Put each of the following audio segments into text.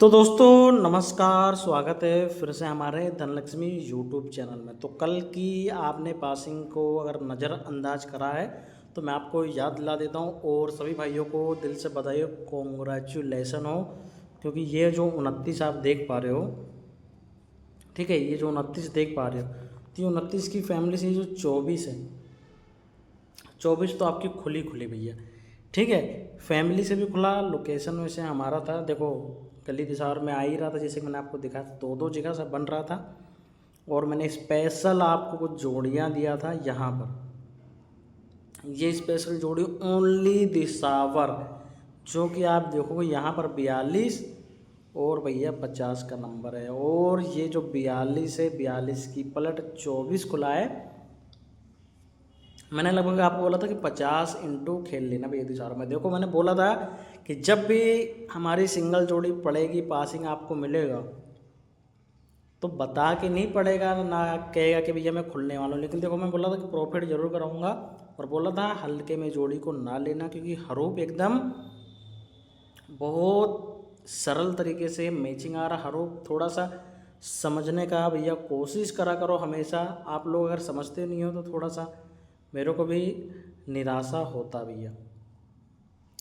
तो दोस्तों नमस्कार, स्वागत है फिर से हमारे धनलक्ष्मी यूट्यूब चैनल में। तो कल की आपने पासिंग को अगर नज़रअंदाज करा है तो मैं आपको याद दिला देता हूं, और सभी भाइयों को दिल से बधाई हो, कॉन्ग्रेचुलेसन हो। क्योंकि ये जो 29 आप देख पा रहे हो, ठीक है, ये जो 29 देख पा रहे हो, तो ये 29 की फैमिली से जो 24 है, 24 तो आपकी खुली खुली भैया। ठीक है, फैमिली से भी खुला। लोकेशन वैसे हमारा था, देखो गली दिसार में आ ही रहा था, जैसे कि मैंने आपको दिखाया था, दो दो जगह से बन रहा था। और मैंने स्पेशल आपको कुछ जोड़ियाँ दिया था यहाँ पर। ये स्पेशल जोड़ी ओनली दिसावर, जो कि आप देखोगे यहाँ पर 42 और भैया 50 का नंबर है। और ये जो 42 है, 42 की पलट 24 खुला है। मैंने लगभग आपको बोला था कि 50 इंटू खेल लेना भैया दिसार में। देखो मैंने बोला था कि जब भी हमारी सिंगल जोड़ी पड़ेगी, पासिंग आपको मिलेगा, तो बता के नहीं पड़ेगा, ना कहेगा कि भैया मैं खुलने वाला हूँ। लेकिन देखो मैं बोला था कि प्रॉफिट जरूर कराऊंगा, और बोला था हल्के में जोड़ी को ना लेना, क्योंकि हरूप एकदम बहुत सरल तरीके से मैचिंग आ रहा। हरूप थोड़ा सा समझने का भैया कोशिश करा करो हमेशा। आप लोग अगर समझते नहीं हो तो थोड़ा सा मेरे को भी निराशा होता भैया।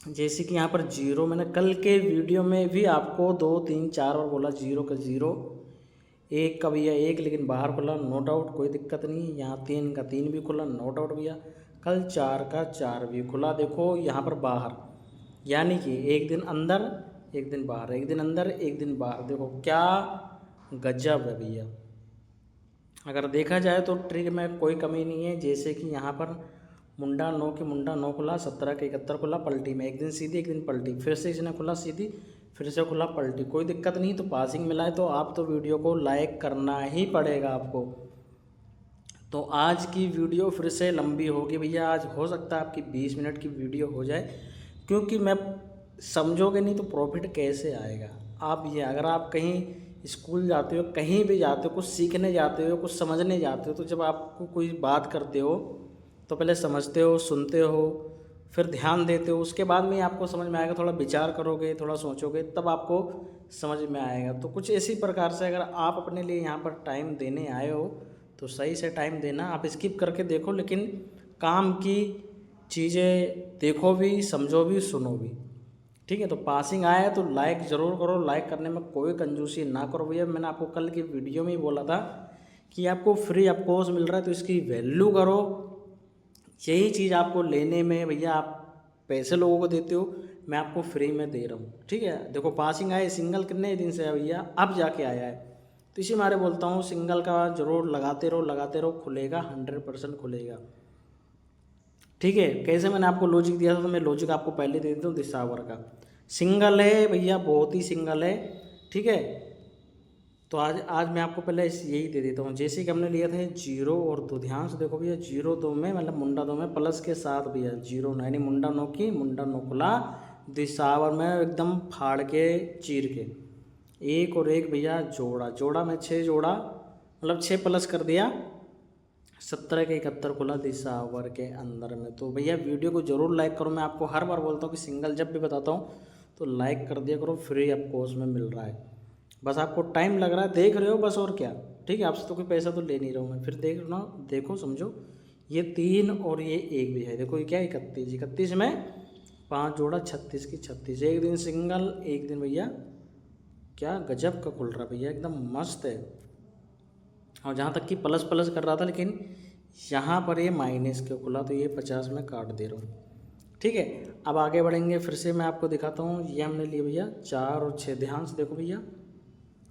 जैसे कि यहाँ पर जीरो, मैंने कल के वीडियो में भी आपको 2 3 4 बार बोला, जीरो का जीरो, एक का भैया एक, लेकिन बाहर खुला, नो डाउट, कोई दिक्कत नहीं। यहाँ 3 का 3 भी खुला, नो डाउट भैया। कल 4 का 4 भी खुला, देखो यहाँ पर बाहर, यानी कि एक दिन अंदर एक दिन बाहर, एक दिन अंदर एक दिन बाहर। देखो क्या गजब है भैया। अगर देखा जाए तो ट्रिक में कोई कमी नहीं है। जैसे कि यहाँ पर मुंडा 9 की मुंडा 9 खुला, 17 के 71 खुला पलटी में, एक दिन सीधी एक दिन पलटी, फिर से इसने खुला सीधी, फिर से खुला पलटी, कोई दिक्कत नहीं। तो पासिंग मिला है तो आप तो वीडियो को लाइक करना ही पड़ेगा आपको। तो आज की वीडियो फिर से लंबी होगी भैया, आज हो सकता है आपकी 20 मिनट की वीडियो हो जाए, क्योंकि मैं समझोगे नहीं तो प्रॉफिट कैसे आएगा। आप ये अगर आप कहीं स्कूल जाते हो, कहीं भी जाते हो, कुछ सीखने जाते हो, कुछ समझने जाते हो, तो जब आपको कोई बात करते हो तो पहले समझते हो, सुनते हो, फिर ध्यान देते हो, उसके बाद में आपको समझ में आएगा। थोड़ा विचार करोगे, थोड़ा सोचोगे, तब आपको समझ में आएगा। तो कुछ इसी प्रकार से अगर आप अपने लिए यहाँ पर टाइम देने आए हो तो सही से टाइम देना। आप स्किप करके देखो, लेकिन काम की चीज़ें देखो भी, समझो भी, सुनो भी। ठीक है, तो पासिंग आया है तो लाइक ज़रूर करो, लाइक करने में कोई कंजूसी ना करो भैया। मैंने आपको कल की वीडियो में ही बोला था कि आपको फ्री ऑफ कोर्स मिल रहा है तो इसकी वैल्यू करो। यही चीज़ आपको लेने में भैया, आप पैसे लोगों को देते हो, मैं आपको फ्री में दे रहा हूँ। ठीक है, देखो पासिंग आए, सिंगल कितने दिन से है भैया, अब जाके आया है। तो इसी मारे बोलता हूँ सिंगल का जरूर लगाते रहो, लगाते रहो, खुलेगा, 100% खुलेगा। ठीक है, कैसे मैंने आपको लॉजिक दिया था, तो मैं लॉजिक आपको पहले दे देता हूँ। दिसावर का सिंगल है भैया, बहुत ही सिंगल है। ठीक है, तो आज मैं आपको पहले यही दे देता हूँ। जैसे कि हमने लिया था 0 और 2, ध्यान से देखो भैया, 0 2 में मतलब मुंडा 2 में प्लस के साथ भैया 0 9, यानी मुंडा 9 की मुंडा 9 खुला, दिसावर में एकदम फाड़ के चीर के, एक और एक भैया जोड़ा, जोड़ा में 6 जोड़ा, मतलब 6 प्लस कर दिया, 17 के 71 खुला दिसावर के अंदर में। तो भैया वीडियो को ज़रूर लाइक करो। मैं आपको हर बार बोलता हूँ कि सिंगल जब भी बताता हूँ तो लाइक कर दिया करो, फ्री ऑफ कॉस्ट में मिल रहा है। बस आपको टाइम लग रहा है, देख रहे हो बस, और क्या। ठीक है, आपसे तो कोई पैसा तो ले नहीं रहा हूँ मैं, फिर देख रहा हूँ, देखो समझो। ये 3 और ये 1 भी है, देखो ये क्या है, 31, 31 में 5 जोड़ा, 36 की 36, एक दिन सिंगल, एक दिन भैया क्या गजब का खुल रहा भैया, एकदम मस्त है। और जहाँ तक कि प्लस प्लस कर रहा था, लेकिन यहाँ पर ये माइनस के खुला, तो ये 50 में काट दे रहा हूँ। ठीक है, अब आगे बढ़ेंगे, फिर से मैं आपको दिखाता हूँ। ये हमने लिए भैया 4 और 6, ध्यान से देखो भैया,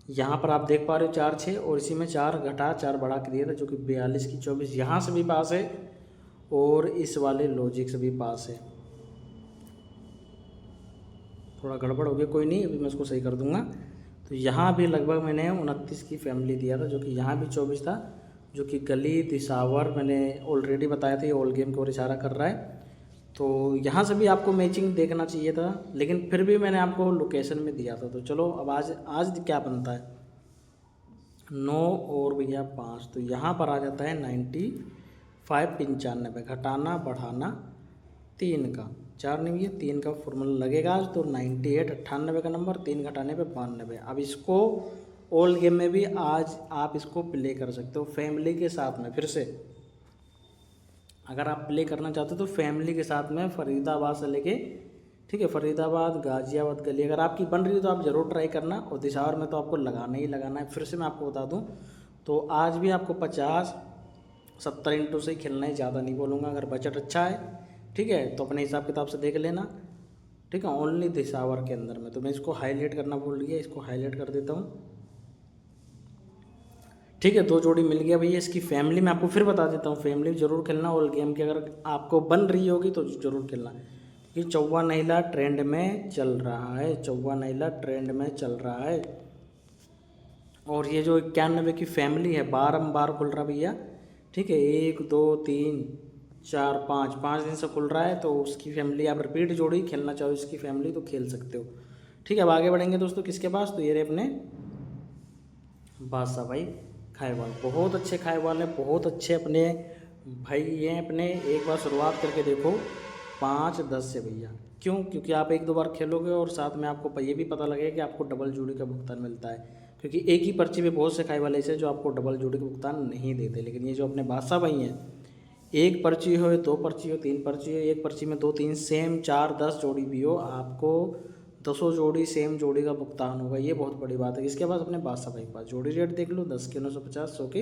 यहाँ पर आप देख पा रहे हो 4 6, और इसी में 4 घटा 4 बढ़ा के दिया था, जो कि 42 की 24, यहाँ से भी पास है और इस वाले लॉजिक से भी पास है। थोड़ा गड़बड़ हो गया, कोई नहीं, अभी मैं इसको सही कर दूंगा। तो यहाँ भी लगभग मैंने 29 की फैमिली दिया था, जो कि यहाँ भी 24 था, जो कि गली दिसावर मैंने ऑलरेडी बताया था, ये ऑल गेम की ओर इशारा कर रहा है। तो यहाँ से भी आपको मैचिंग देखना चाहिए था, लेकिन फिर भी मैंने आपको लोकेशन में दिया था। तो चलो अब आज क्या बनता है, 9 और भैया 5, तो यहाँ पर आ जाता है 95, 95, घटाना बढ़ाना 3 का 4 नहीं भैया, 3 का फॉर्मूला लगेगा आज तो 98 98 का नंबर, 3 घटाने पे 92। अब इसको ओल्ड गेम में भी आज आप इसको प्ले कर सकते हो फैमिली के साथ में। फिर से अगर आप प्ले करना चाहते हो तो फैमिली के साथ में फरीदाबाद से लेके, ठीक है, फरीदाबाद गाजियाबाद गली अगर आपकी बन रही हो तो आप ज़रूर ट्राई करना। और दिशावर में तो आपको लगाना ही लगाना है। फिर से मैं आपको बता दूं तो आज भी आपको 50-70 इंटू से ही खेलना है, ज़्यादा नहीं बोलूँगा। अगर बजट अच्छा है, ठीक है, तो अपने हिसाब किताब से देख लेना, ठीक है। ओनली दिशावर के अंदर में तो मैं इसको हाईलाइट करना भूल गया, इसको हाईलाइट कर देता हूँ, ठीक है। 2 जोड़ी मिल गया भैया। इसकी फैमिली में आपको फिर बता देता हूँ, फैमिली जरूर खेलना। और गेम की अगर आपको बन रही होगी तो ज़रूर खेलना, क्योंकि चौवा नैला ट्रेंड में चल रहा है, चौवा नैला ट्रेंड में चल रहा है। और ये जो 91 की फैमिली है बारंबार खुल रहा भैया, ठीक है। 1 2 3 4 5 दिन से खुल रहा है, तो उसकी फैमिली आप रिपीट जोड़ी खेलना चाहो इसकी फैमिली तो खेल सकते हो, ठीक है। अब आगे बढ़ेंगे दोस्तों किसके पास, तो ये रहे अपने बादशाह भाई खाएवाल। बहुत अच्छे खाएवाल हैं, बहुत अच्छे अपने भाई ये अपने। एक बार शुरुआत करके देखो 5-10 से भैया। क्यों? क्योंकि आप 1-2 बार खेलोगे और साथ में आपको ये भी पता लगेगा कि आपको डबल जोड़ी का भुगतान मिलता है। क्योंकि एक ही पर्ची पे बहुत से खाएवाल ऐसे जो आपको डबल जोड़ी का भुगतान नहीं देते, लेकिन ये जो अपने बादशाह भाई हैं, एक पर्ची हो, 2 पर्ची हो, 3 पर्ची हो, एक पर्ची में 2-3 सेम 4-10 जोड़ी भी हो, आपको 10 जोड़ी सेम जोड़ी का भुगतान होगा। ये बहुत बड़ी बात है। इसके बाद अपने बादशाह भाई के पास जोड़ी रेट देख लो, 10 के 950, 100 के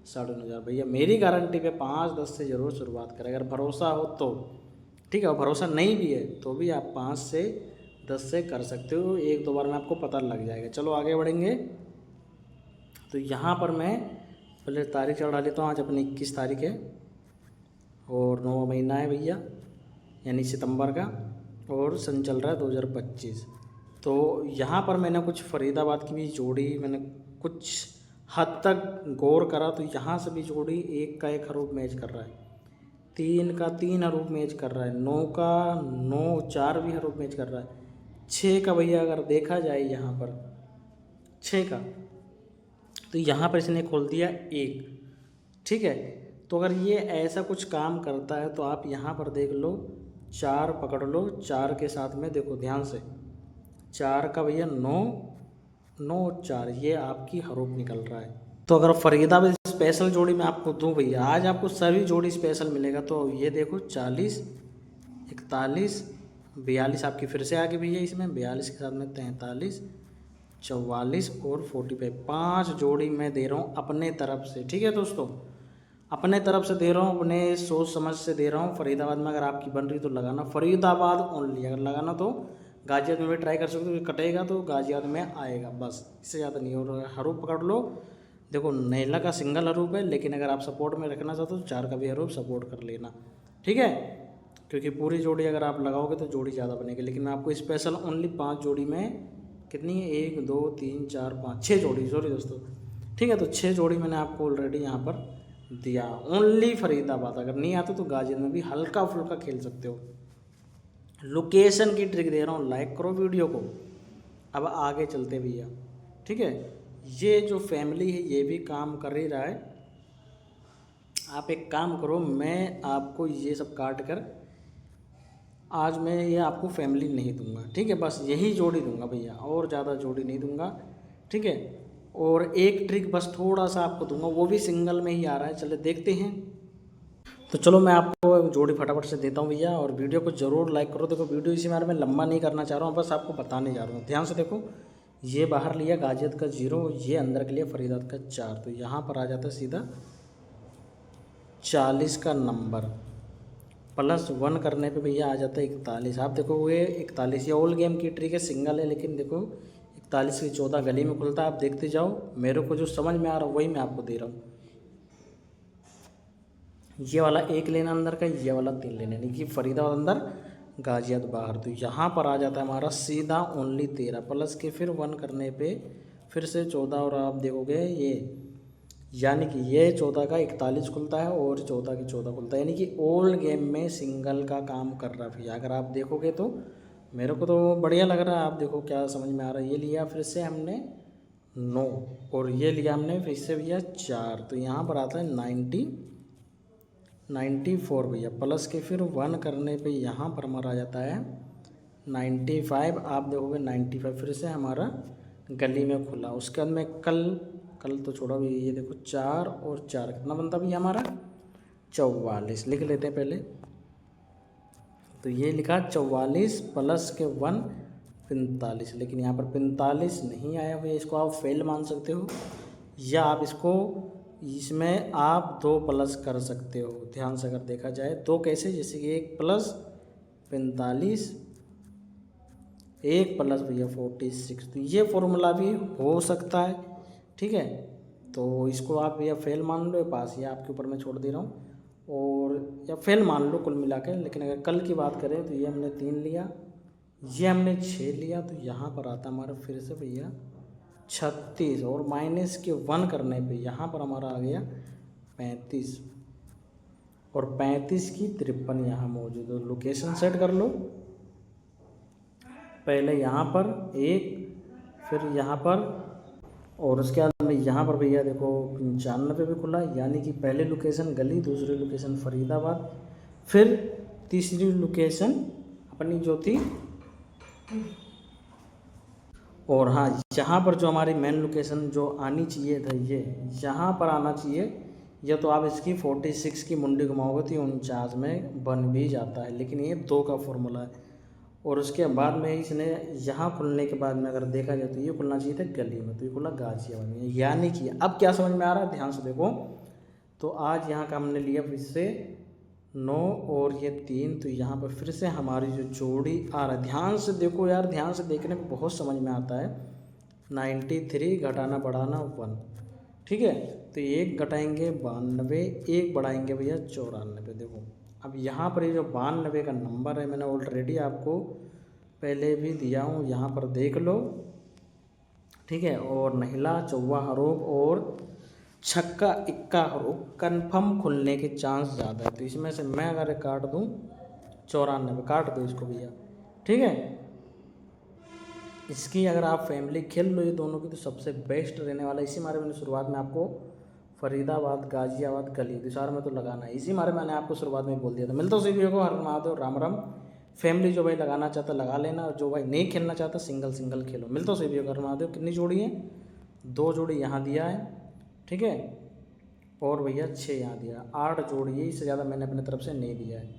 9,500 भैया। मेरी गारंटी पे 5-10 से ज़रूर शुरुआत करें, अगर भरोसा हो तो, ठीक है। और भरोसा नहीं भी है तो भी आप 5 से 10 से कर सकते हो, 1-2 बार में आपको पता लग जाएगा। चलो आगे बढ़ेंगे। तो यहाँ पर मैं पहले तारीख चढ़ा लेता हूँ। आज अपनी 21 तारीख है और 9वां महीना है भैया, यानी सितंबर का, और सन चल रहा है 2025। तो यहाँ पर मैंने कुछ फरीदाबाद की भी जोड़ी मैंने कुछ हद तक गौर करा, तो यहाँ से भी जोड़ी 1 का 1 हरूफ मैच कर रहा है, 3 का 3 हरूफ मैच कर रहा है, 9 का 9 4 भी हरूफ मैच कर रहा है, 6 का भैया अगर देखा जाए यहाँ पर 6 का, तो यहाँ पर इसने खोल दिया 1, ठीक है। तो अगर ये ऐसा कुछ काम करता है तो आप यहाँ पर देख लो 4 पकड़ लो, 4 के साथ में देखो ध्यान से, 4 का भैया 9 9 4, ये आपकी हरूफ निकल रहा है। तो अगर फरीदाबाद स्पेशल जोड़ी में आपको दूँ भैया, आज आपको सभी जोड़ी स्पेशल मिलेगा। तो ये देखो 40 41 42 आपकी फिर से आगे भैया, इसमें 42 के साथ में 43 44 और 45, 5 जोड़ी मैं दे रहा हूँ अपने तरफ से, ठीक है दोस्तों। अपने तरफ से दे रहा हूँ, अपने सोच समझ से दे रहा हूँ। फरीदाबाद में अगर आपकी बन रही तो लगाना, फरीदाबाद ओनली। अगर लगाना तो गाजियाबाद में भी ट्राई कर सकते हो, कटेगा तो गाजियाबाद में आएगा, बस इससे ज़्यादा नहीं। और हरूफ पकड़ लो, देखो नैला का सिंगल हरूफ है, लेकिन अगर आप सपोर्ट में रखना चाहते हो तो 4 का भी हरूफ सपोर्ट कर लेना, ठीक है। क्योंकि पूरी जोड़ी अगर आप लगाओगे तो जोड़ी ज़्यादा बनेगी, लेकिन मैं आपको स्पेशल ओनली 5 जोड़ी में कितनी है, 1 2 3 4 5 6 जोड़ी, सॉरी दोस्तों, ठीक है। तो 6 जोड़ी मैंने आपको ऑलरेडी यहाँ पर दिया, ओनली फरीदाबाद। अगर नहीं आता तो गाजियाबाद में भी हल्का फुल्का खेल सकते हो। लोकेशन की ट्रिक दे रहा हूँ, लाइक करो वीडियो को। अब आगे चलते भैया, ठीक है। ये जो फैमिली है ये भी काम कर ही रहा है। आप एक काम करो, मैं आपको ये सब काट कर आज मैं ये आपको फैमिली नहीं दूंगा, ठीक है। बस यही जोड़ी दूंगा भैया, और ज़्यादा जोड़ी नहीं दूंगा, ठीक है। और एक ट्रिक बस थोड़ा सा आपको दूंगा, वो भी सिंगल में ही आ रहा है, चले देखते हैं। तो चलो मैं आपको जोड़ी फटाफट से देता हूँ भैया, और वीडियो को ज़रूर लाइक करो। देखो वीडियो इसी बारे में लंबा नहीं करना चाह रहा हूँ, बस आपको बताने जा रहा हूँ। ध्यान से देखो, ये बाहर लिया गाजियाबाद का 0, ये अंदर के लिए फरीदाबाद का 4, तो यहाँ पर आ जाता है सीधा 40 का नंबर, +1 करने पे भैया आ जाता है 41। आप देखोगे 41, ये ओल्ड गेम की ट्रिक है, सिंगल है, लेकिन देखो 41 की 14 गली में खुलता है। आप देखते जाओ, मेरे को जो समझ में आ रहा है वही मैं आपको दे रहा हूँ। ये वाला 1 लेना अंदर का, ये वाला 3 लेना, यानी कि फरीदाबाद अंदर गाजियाबाद बाहर। तो यहाँ पर आ जाता है हमारा सीधा ओनली 13, प्लस के फिर 1 करने पे फिर से 14, और आप देखोगे ये, यानी कि ये 14 का 41 खुलता है और 14 की 14 खुलता है, यानी कि ओल्ड गेम में सिंगल का काम कर रहा है भैया। अगर आप देखोगे तो मेरे को तो बढ़िया लग रहा है। आप देखो क्या समझ में आ रहा है। ये लिया फिर से हमने 9, और ये लिया हमने फिर से भैया 4, तो यहाँ पर आता है 94 भैया, प्लस के फिर 1 करने पे यहाँ पर हमारा आ जाता है 95। आप देखोगे 95 फिर से हमारा गली में खुला। उसके बाद में कल तो छोड़ो भैया, ये देखो 4 और 4 कितना बनता भैया हमारा 44। लिख लेते हैं पहले, तो ये लिखा 44 प्लस के 1 45, लेकिन यहाँ पर 45 नहीं आया भैया, इसको आप फेल मान सकते हो, या आप इसको इसमें आप 2 प्लस कर सकते हो। ध्यान से अगर देखा जाए तो कैसे, जैसे कि 1 प्लस 45, 1 प्लस भैया 46, तो ये फॉर्मूला भी हो सकता है। ठीक है, तो इसको आप भैया फेल मान लो, पास ये आपके ऊपर मैं छोड़ दे रहा हूँ, और या फेल मान लो कुल मिला के। लेकिन अगर कल की बात करें तो ये हमने 3 लिया, ये हमने 6 लिया, तो यहाँ पर आता हमारा फिर से भैया 36, और माइनस के 1 करने पे यहाँ पर हमारा आ गया 35, और 35 की 53 यहाँ मौजूद है। लोकेशन सेट कर लो, पहले यहाँ पर 1, फिर यहाँ पर, और उसके बाद में यहाँ पर भैया देखो 95 भी खुला, यानी कि पहले लोकेशन गली, दूसरी लोकेशन फरीदाबाद, फिर तीसरी लोकेशन अपनी जो थी, और हाँ यहाँ पर जो हमारी मेन लोकेशन जो आनी चाहिए था ये यहाँ पर आना चाहिए, या तो आप इसकी 46 की मुंडी घुमाओगे तो 49 में बन भी जाता है, लेकिन ये 2 का फॉर्मूला है। और उसके बाद में इसने यहाँ खुलने के बाद में अगर देखा जाए तो ये खुलना चाहिए था गली में, तो ये खुला गाजियाबाद में, यानी कि अब क्या समझ में आ रहा है, ध्यान से देखो। तो आज यहाँ का हमने लिया फिर से 9 और ये 3, तो यहाँ पर फिर से हमारी जो जोड़ी आ रहा है, ध्यान से देखो यार, ध्यान से देखने में बहुत समझ में आता है। 93 घटाना बढ़ाना 1, ठीक है, तो 1 घटाएंगे 92, 1 बढ़ाएंगे भैया 94। देखो अब यहाँ पर ये जो 92 का नंबर है, मैंने ऑलरेडी आपको पहले भी दिया हूँ, यहाँ पर देख लो। ठीक है, और महिला चौवा हरूफ और छक्का इक्का हरूफ कन्फर्म खुलने के चांस ज़्यादा है। तो इसमें से मैं अगर काट दूँ 94, काट दो इसको भैया। ठीक है, इसकी अगर आप फैमिली खेल लो ये दोनों की, तो सबसे बेस्ट रहने वाला। इसी मारे मैंने शुरुआत में आपको फरीदाबाद, गाजियाबाद, गली दिशार में तो लगाना है, इसी मारे मैंने आपको शुरुआत में बोल दिया था। मिलता हूँ उसी वीडियो को, हर महादेव, राम राम। फैमिली जो भाई लगाना चाहता लगा लेना, और जो भाई नहीं खेलना चाहता सिंगल सिंगल खेलो। मिलता हूँ उसी वीडियो को, हर महादेव। कितनी जोड़ी है, 2 जोड़ी यहाँ दिया है, ठीक है, और भैया 6 यहाँ दिया, 8 जोड़ी है, इससे ज़्यादा मैंने अपने तरफ से नहीं दिया है।